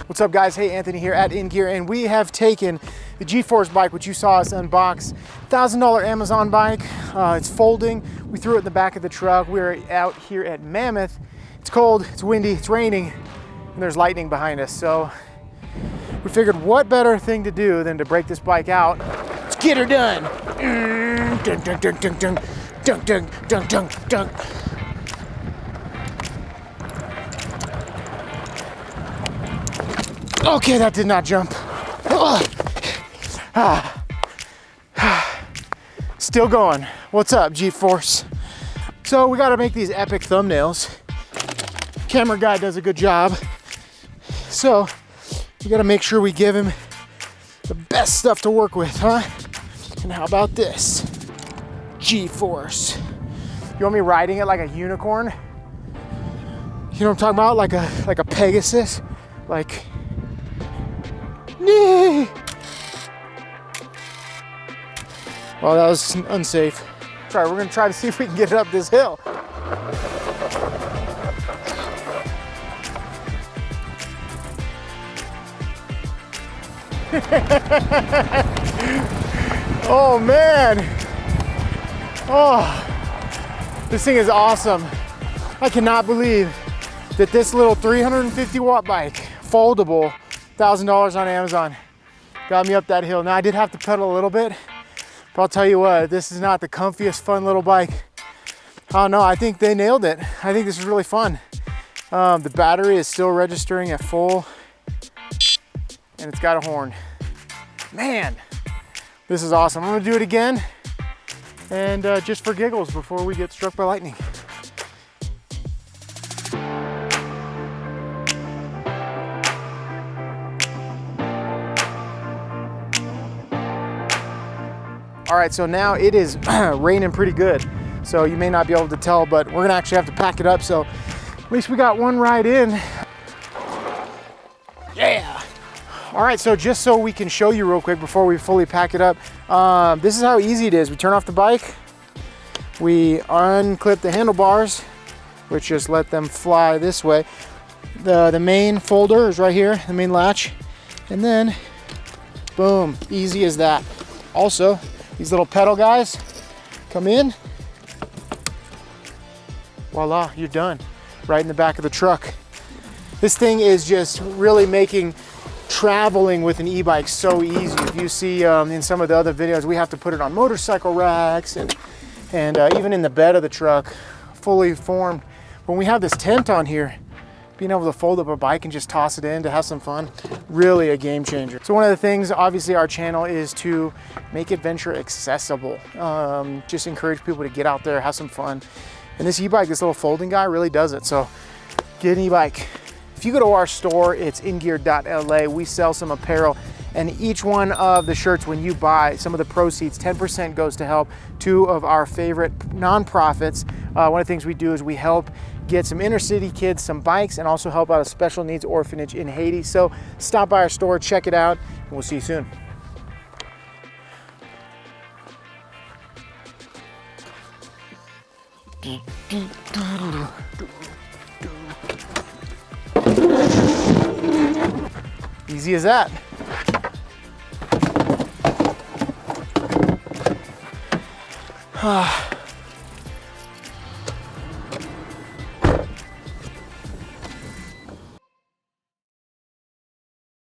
What's up guys? Hey, Anthony here at inGear, and we have taken the G-Force bike, which you saw us unbox. $1,000 Amazon bike. It's folding. We threw it in the back of the truck. We're out here at Mammoth. It's cold, it's windy, it's raining, and there's lightning behind us. So we figured what better thing to do than to break this bike out. Let's get her done. Dun, dun, dun, dun, dun, dun, dun, dun, dun, dun. Okay, that did not jump. Still going. What's up, G-Force? So we gotta make these epic thumbnails. Camera guy does a good job. So we gotta make sure we give him the best stuff to work with, huh? And how about this? G-Force. You want me riding it like a unicorn? You know what I'm talking about? Like a Pegasus? Like, nee. Well, that was unsafe. We're gonna try to see if we can get it up this hill. Oh man. Oh, this thing is awesome. I cannot believe that this little 350 watt bike, foldable, $1,000 on Amazon, got me up that hill. Now I did have to pedal a little bit, but I'll tell you what, this is not the comfiest, fun little bike. Oh no, I think they nailed it. I think this is really fun. The battery is still registering at full, and it's got a horn. Man, this is awesome. I'm gonna do it again, and just for giggles before we get struck by lightning. All right, so now it is raining pretty good. So you may not be able to tell, but we're gonna actually have to pack it up. So at least we got one ride in. Yeah. All right, so just so we can show you real quick before we fully pack it up, this is how easy it is. We turn off the bike, we unclip the handlebars, which just let them fly this way. The main folder is right here, the main latch, and then boom, easy as that. Also, these little pedal guys come in, voila, you're done. Right in the back of the truck. This thing is just really making traveling with an e-bike so easy. If you see in some of the other videos, we have to put it on motorcycle racks and even in the bed of the truck, fully formed. When we have this tent on here, being able to fold up a bike and just toss it in to have some fun, really a game changer. So one of the things, obviously, our channel is to make adventure accessible. Just encourage people to get out there, have some fun. And this e-bike, this little folding guy, really does it. So get an e-bike. If you go to our store, it's ingear.la. We sell some apparel, and each one of the shirts, when you buy, some of the proceeds, 10% goes to help two of our favorite nonprofits. One of the things we do is we help get some inner city kids some bikes and also help out a special needs orphanage in Haiti. So stop by our store, check it out, and we'll see you soon. Easy as that.